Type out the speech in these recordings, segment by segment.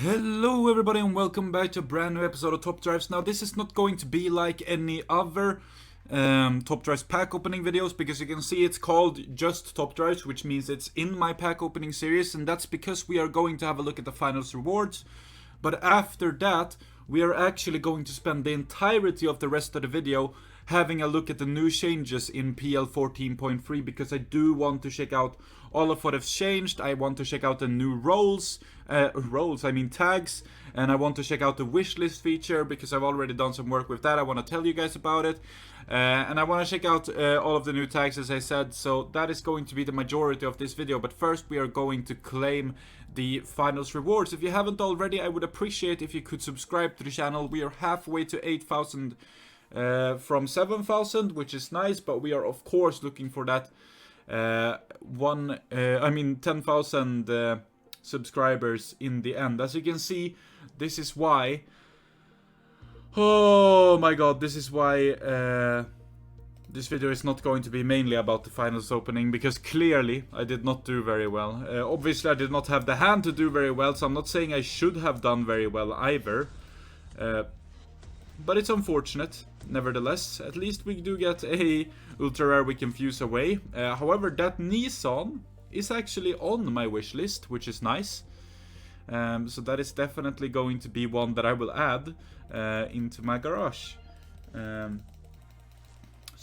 Hello everybody and welcome back to a brand new episode of Top Drives. Now this is not going to be like any other Top Drives pack opening videos, because you can see it's called just Top Drives, which means it's in my pack opening series, and that's because we are going to have a look at the finals rewards. But after that, we are actually going to spend the entirety of the rest of the video having a look at the new changes in PL14.3, because I do want to check out all of what has changed. I want to check out the new tags, and I want to check out the wishlist feature because I've already done some work with that. I want to tell you guys about it, and I want to check out all of the new tags, as I said. So that is going to be the majority of this video, but first we are going to claim the finals rewards. If you haven't already, I would appreciate if you could subscribe to the channel. We are halfway to 8,000 from 7,000, which is nice, but we are of course looking for that 10,000 subscribers in the end. As you can see, this is why, oh my god, this is why this video is not going to be mainly about the finals opening, because clearly I did not do very well. Obviously I did not have the hand to do very well, so I'm not saying I should have done very well either, but it's unfortunate. Nevertheless, at least we do get a ultra rare we can fuse away. However, that Nissan is actually on my wish list, which is nice. So that is definitely going to be one that I will add into my garage. So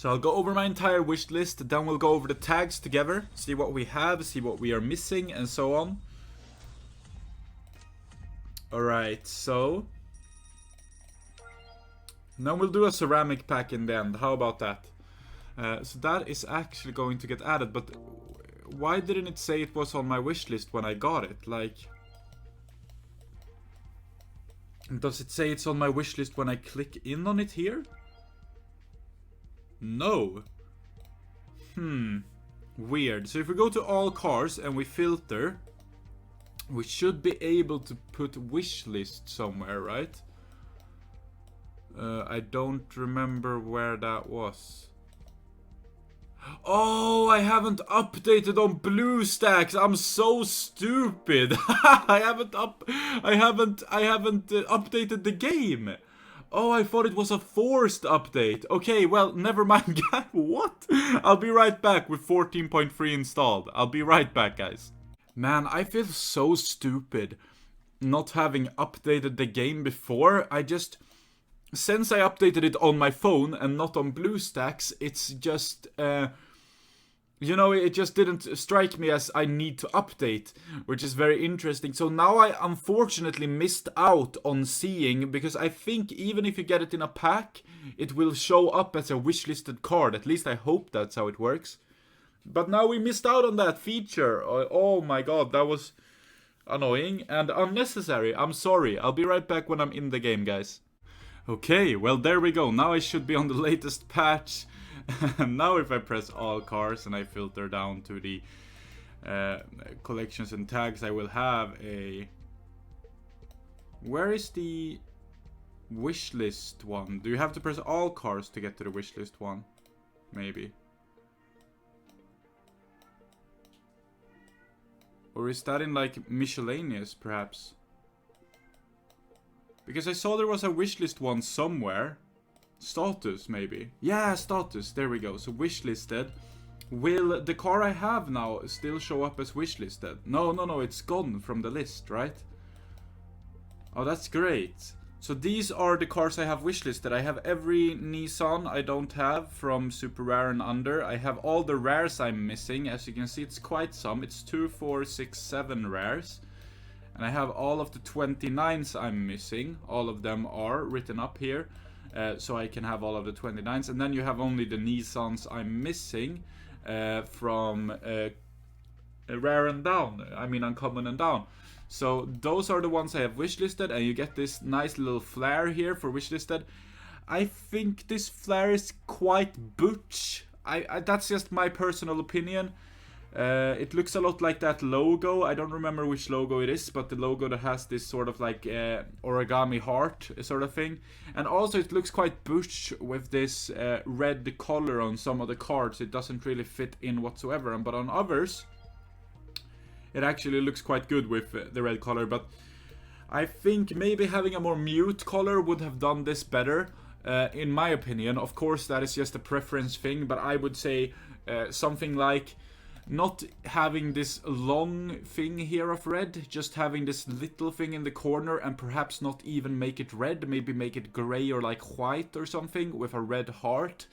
I'll go over my entire wish list, then we'll go over the tags together, see what we have, see what we are missing, and so on. Alright, so now we'll do a ceramic pack in the end. How about that? So that is actually going to get added, but why didn't it say it was on my wish list when I got it? Like, does it say it's on my wish list when I click in on it here? No. Weird. So if we go to all cars and we filter, we should be able to put wish list somewhere, right? I don't remember where that was. Oh, I haven't updated on BlueStacks. I'm so stupid. I haven't updated the game. Oh, I thought it was a forced update. Okay, well, never mind. What? I'll be right back with 14.3 installed. I'll be right back, guys. Man, I feel so stupid not having updated the game before. Since I updated it on my phone and not on BlueStacks, it's just, it just didn't strike me as I need to update, which is very interesting. So now I unfortunately missed out on seeing, because I think even if you get it in a pack, it will show up as a wishlisted card. At least I hope that's how it works. But now we missed out on that feature. Oh my god, that was annoying and unnecessary. I'm sorry. I'll be right back when I'm in the game, guys. Okay, well there we go. Now I should be on the latest patch. Now if I press all cars and I filter down to the collections and tags, I will have a... Where is the wishlist one? Do you have to press all cars to get to the wishlist one? Maybe. Or is that in like miscellaneous perhaps? Because I saw there was a wishlist one somewhere. Status, maybe. Yeah, status. There we go. So wishlisted. Will the car I have now still show up as wishlisted? No. It's gone from the list, right? Oh, that's great. So these are the cars I have wishlisted. I have every Nissan I don't have from super rare and under. I have all the rares I'm missing. As you can see, it's quite some. It's 2, 4, 6, 7 rares. And I have all of the 29s I'm missing. All of them are written up here. So I can have all of the 29s. And then you have only the Nissans I'm missing from rare and down. I mean uncommon and down. So those are the ones I have wishlisted. And you get this nice little flare here for wishlisted. I think this flare is quite butch. That's just my personal opinion. It looks a lot like that logo. I don't remember which logo it is, but the logo that has this sort of like origami heart sort of thing. And also it looks quite butch with this red color on some of the cards. It doesn't really fit in whatsoever, but on others it actually looks quite good with the red color. But I think maybe having a more mute color would have done this better, in my opinion. Of course, that is just a preference thing, but I would say something like not having this long thing here of red, just having this little thing in the corner, and perhaps not even make it red, maybe make it gray or like white or something with a red heart.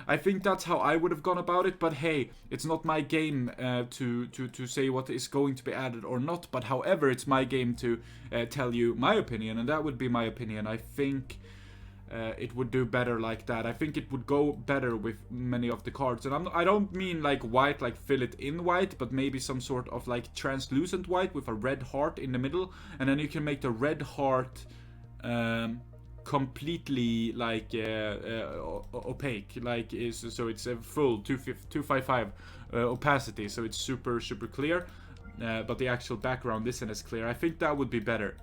I think that's how I would have gone about it, but hey, it's not my game to say what is going to be added or not, but however, it's my game to tell you my opinion, and that would be my opinion. I think it would do better like that. I think it would go better with many of the cards, and I don't mean like white, like fill it in white, but maybe some sort of like translucent white with a red heart in the middle, and then you can make the red heart completely like opaque, like so it's a full 255 opacity, so it's super clear, but the actual background isn't as clear. I think that would be better.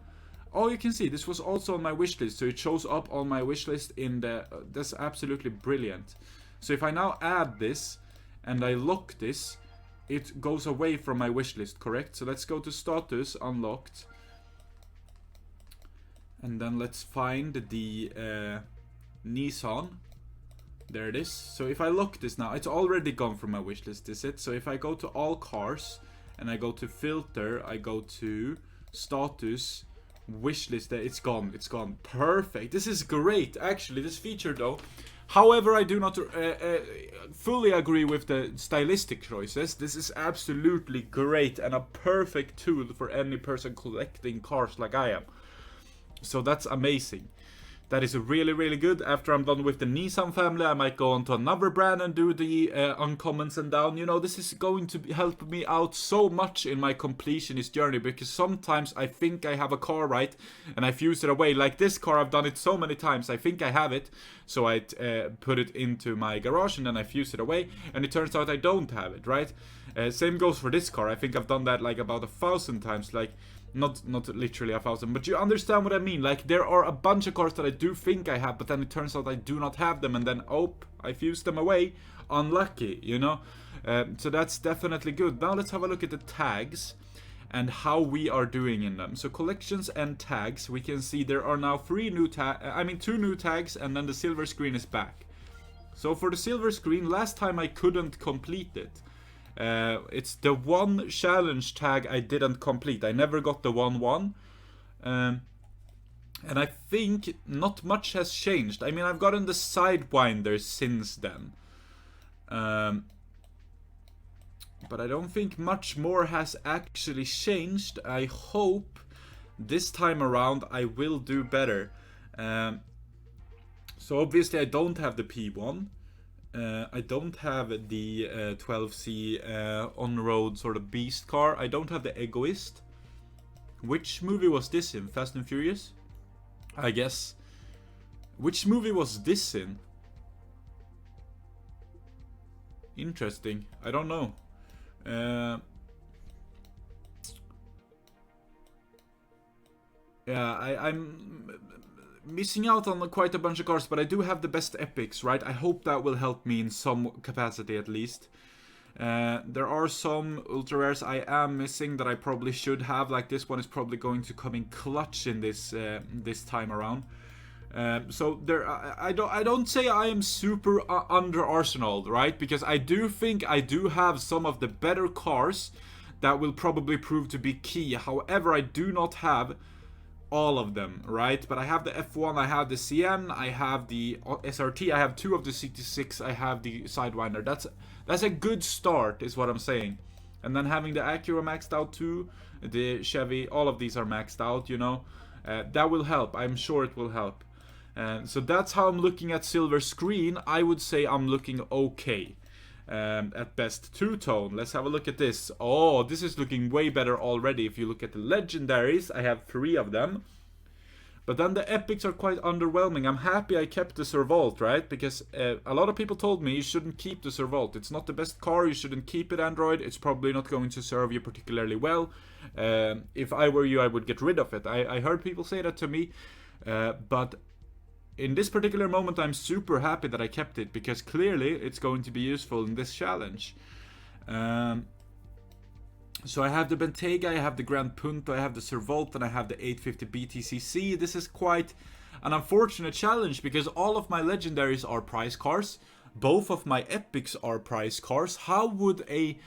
Oh, you can see this was also on my wish list, so it shows up on my wish list in the that's absolutely brilliant. So if I now add this and I lock this, it goes away from my wish list, correct? So let's go to status, unlocked. And then let's find the Nissan. There it is. So if I lock this now, it's already gone from my wishlist, is it? So if I go to all cars and I go to filter, I go to status, wishlist, it's gone. It's gone. Perfect. This is great, actually, this feature though. However, I do not fully agree with the stylistic choices. This is absolutely great and a perfect tool for any person collecting cars like I am. So that's amazing. That is really good. After I'm done with the Nissan family, I might go on to another brand and do the uncommons and down. You know, this is going to help me out so much in my completionist journey, because sometimes I think I have a car right and I fuse it away. Like this car, I've done it so many times. I think I have it, so I put it into my garage and then I fuse it away, and it turns out I don't have it, right? Same goes for this car. I think I've done that like about 1,000 times, like not literally 1,000, but you understand what I mean. Like there are a bunch of cars that I do think I have, but then it turns out I do not have them, and then oh, I fused them away. Unlucky, you know. So that's definitely good. Now let's have a look at the tags and how we are doing in them. So collections and tags, we can see there are now 2 new tags, and then the silver screen is back. So for the silver screen, last time I couldn't complete it. It's the one challenge tag I didn't complete. I never got the 1-1. And I think not much has changed. I mean, I've gotten the Sidewinder since then. But I don't think much more has actually changed. I hope this time around I will do better. So obviously I don't have the P1. I don't have the 12C on-road sort of beast car. I don't have the Egoist. Which movie was this in? Fast and Furious? I guess. Which movie was this in? Interesting. I don't know. Yeah, I'm missing out on quite a bunch of cars, but I do have the best epics, right? I hope that will help me in some capacity at least. There are some ultra rares I am missing that I probably should have. Like this one is probably going to come in clutch in this this time around. So there, I don't say I am super under arsenal, right? Because I do think I do have some of the better cars that will probably prove to be key. However, I do not have all of them, right? But I have the F1, I have the CN, I have the SRT, I have 2 of the CT6, I have the Sidewinder. That's a good start, is what I'm saying. And then having the Acura maxed out too, the Chevy, all of these are maxed out, you know. That will help. I'm sure it will help. So that's how I'm looking at silver screen. I would say I'm looking okay. At best. Two-tone. Let's have a look at this. Oh, this is looking way better already. If you look at the legendaries, I have 3 of them. But then the epics are quite underwhelming. I'm happy I kept the Servault, right? Because a lot of people told me you shouldn't keep the Servault. It's not the best car. You shouldn't keep it, Android. It's probably not going to serve you particularly well. If I were you, I would get rid of it. I heard people say that to me. But in this particular moment, I'm super happy that I kept it, because clearly it's going to be useful in this challenge. So I have the Bentayga, I have the Grand Punto, I have the Servolt, and I have the 850 BTCC. This is quite an unfortunate challenge because all of my legendaries are prize cars. Both of my epics are prize cars. How would a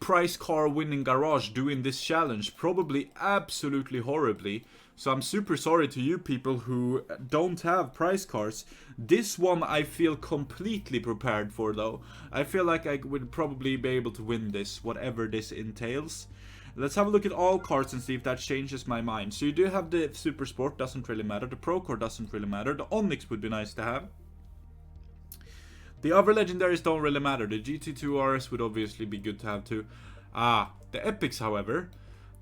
prize car winning garage do in this challenge? Probably absolutely horribly. So I'm super sorry to you people who don't have prize cars. This one I feel completely prepared for though. I feel like I would probably be able to win this, whatever this entails. Let's have a look at all cards and see if that changes my mind. So you do have the Super Sport, doesn't really matter. The Pro Core doesn't really matter. The Onyx would be nice to have. The other legendaries don't really matter. The GT2 RS would obviously be good to have too. The epics, however.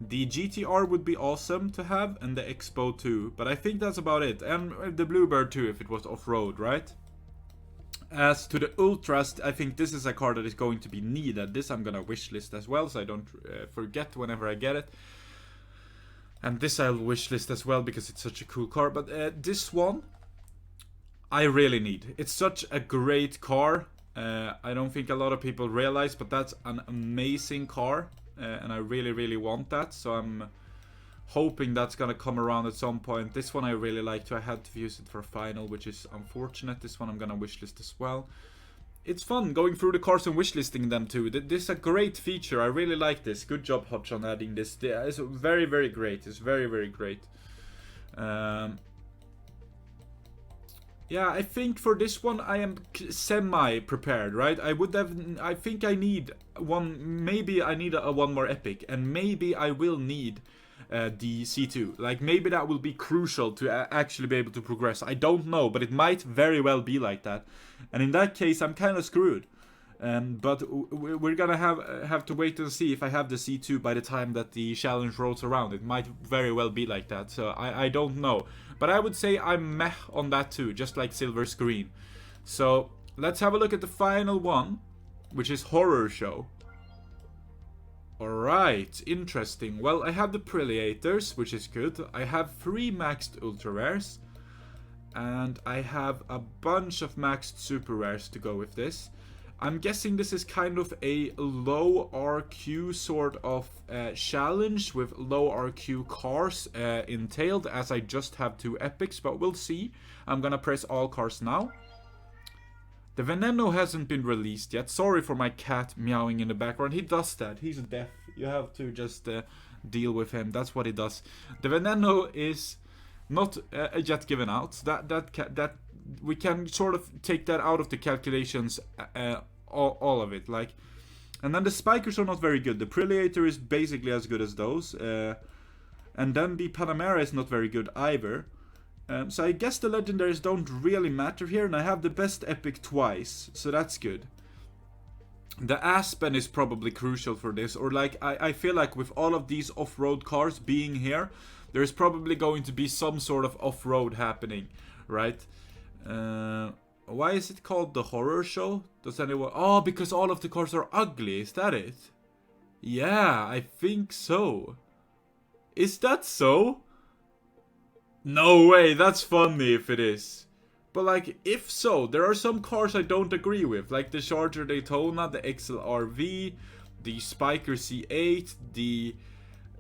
The GTR would be awesome to have, and the Expo too. But I think that's about it. And the Bluebird too, if it was off-road, right? As to the Ultras, I think this is a card that is going to be needed. This I'm gonna wishlist as well, so I don't forget whenever I get it. And this I'll wishlist as well, because it's such a cool card. But this one, I really need. It's such a great car. I don't think a lot of people realize, but that's an amazing car. And I really, really want that. So I'm hoping that's gonna come around at some point. This one I really like too. I had to use it for final, which is unfortunate. This one I'm gonna wishlist as well. It's fun going through the cars and wishlisting them too. This is a great feature. I really like this. Good job, Hutch, on adding this. It's very, very great. It's very, very great. Yeah, I think for this one I am semi-prepared, right? I think I need one, maybe I need one more epic, and maybe I will need the C2. Like, maybe that will be crucial to actually be able to progress. I don't know, but it might very well be like that. And in that case, I'm kind of screwed. But we're gonna have to wait and see if I have the C2 by the time that the challenge rolls around. It might very well be like that, so I don't know. But I would say I'm meh on that too, just like Silver Screen. So let's have a look at the final one, which is Horror Show. Alright, interesting. Well, I have the Preliators, which is good. I have 3 maxed Ultra Rares. And I have a bunch of maxed Super Rares to go with this. I'm guessing this is kind of a low RQ sort of challenge with low RQ cars entailed, as I just have 2 epics, but we'll see. I'm gonna press all cars now. The Veneno hasn't been released yet. Sorry for my cat meowing in the background. He does that. He's deaf. You have to just deal with him. That's what he does. The Veneno is not yet given out. That we can sort of take that out of the calculations. All of it, like, and then the Spikers are not very good. The Preliator is basically as good as those, and then the Panamera is not very good either. So I guess the legendaries don't really matter here, and I have the best epic twice, so that's good. The Aspen is probably crucial for this, or like I feel like with all of these off-road cars being here, there's probably going to be some sort of off-road happening, right? Why is it called the Horror Show? Does anyone... Oh, because all of the cars are ugly, is that it? Yeah, I think so. Is that so? No way, that's funny if it is. But like, if so, there are some cars I don't agree with. Like the Charger Daytona, the XLRV, the Spiker C8, the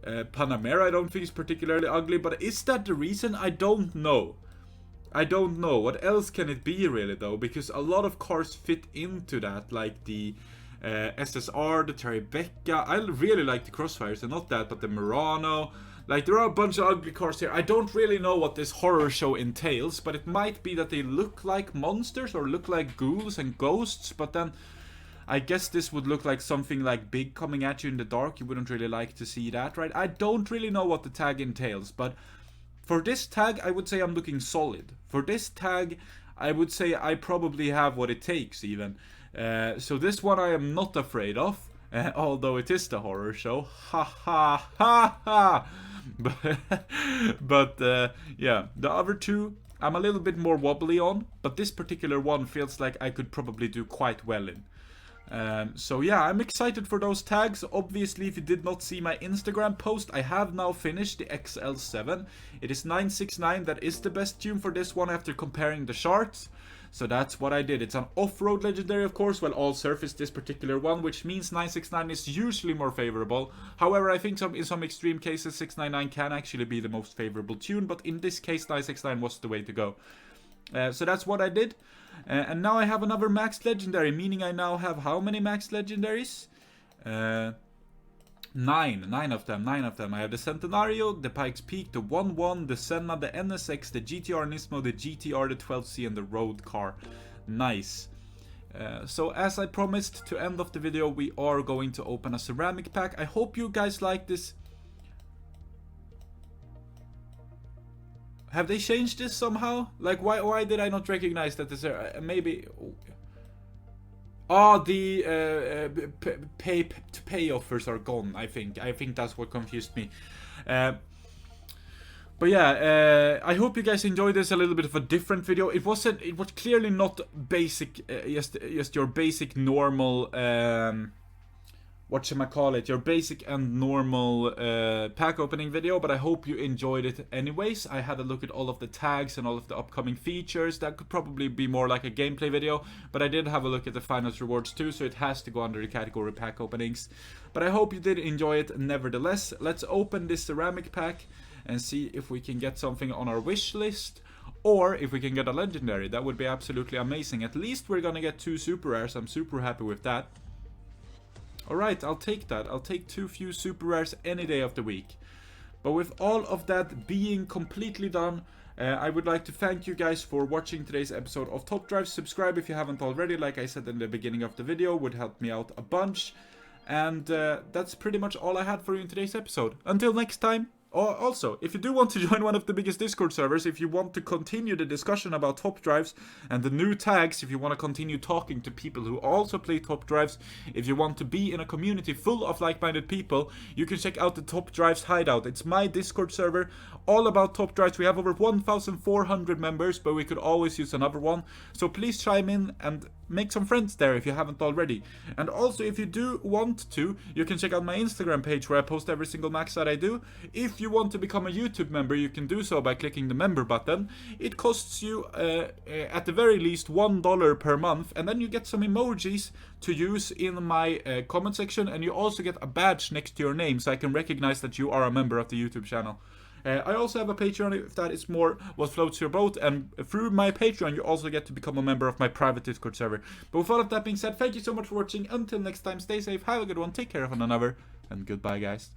Panamera I don't think is particularly ugly. But is that the reason? I don't know. I don't know. What else can it be really though? Because a lot of cars fit into that, like the SSR, the Tribeca. I really like the Crossfires, and not that, but the Murano. Like, there are a bunch of ugly cars here. I don't really know what this Horror Show entails, but it might be that they look like monsters or look like ghouls and ghosts, but then I guess this would look like something like big coming at you in the dark. You wouldn't really like to see that, right? I don't really know what the tag entails, but for this tag, I would say I'm looking solid. For this tag, I would say I probably have what it takes, even. So this one I am not afraid of, although it is the Horror Show. Ha ha ha ha! But yeah, the other two I'm a little bit more wobbly on, but this particular one feels like I could probably do quite well in. So yeah, I'm excited for those tags. Obviously, if you did not see my Instagram post, I have now finished the XL7. It is 969, that is the best tune for this one after comparing the charts. So that's what I did. It's an off-road legendary, of course, well, all surface this particular one, which means 969 is usually more favorable. However, I think in some extreme cases 699 can actually be the most favorable tune, but in this case 969 was the way to go. So that's what I did. And now I have another max legendary, meaning I now have how many max legendaries? 9 of them. I have the Centenario, the Pikes Peak, the 1-1, the Senna, the NSX, the GTR Nismo, the GTR, the 12C, and the road car. Nice. So as I promised to end off the video, we are going to open a ceramic pack. I hope you guys like this. Have they changed this somehow? Like, why did I not recognize that this maybe... Oh, the pay offers are gone, I think. I think that's what confused me. But yeah, I hope you guys enjoyed this, a little bit of a different video. It was clearly not basic, just your basic normal, whatchamacallit, your basic and normal pack opening video, but I hope you enjoyed it anyways. I had a look at all of the tags and all of the upcoming features. That could probably be more like a gameplay video, but I did have a look at the finals rewards too, so it has to go under the category pack openings. But I hope you did enjoy it nevertheless. Let's open this ceramic pack and see if we can get something on our wish list, or if we can get a legendary. That would be absolutely amazing. At least we're gonna get 2 super rares. I'm super happy with that. Alright, I'll take that. I'll take 2 few super rares any day of the week. But with all of that being completely done, I would like to thank you guys for watching today's episode of Top Drive. Subscribe if you haven't already, like I said in the beginning of the video, would help me out a bunch. And that's pretty much all I had for you in today's episode. Until next time. Also, if you do want to join one of the biggest Discord servers, if you want to continue the discussion about Top Drives and the new tags, if you want to continue talking to people who also play Top Drives, if you want to be in a community full of like-minded people, you can check out the Top Drives Hideout. It's my Discord server, all about Top Drives. We have over 1,400 members, but we could always use another one. So please chime in and make some friends there if you haven't already. And also, if you do want to, you can check out my Instagram page where I post every single max that I do. If you want to become a YouTube member, you can do so by clicking the member button. It costs you at the very least $1 per month, and then you get some emojis to use in my comment section, and you also get a badge next to your name so I can recognize that you are a member of the YouTube channel. I also have a Patreon if that is more what floats your boat, and through my Patreon you also get to become a member of my private Discord server. But with all of that being said, thank you so much for watching. Until next time, stay safe, have a good one, take care of one another, and goodbye guys.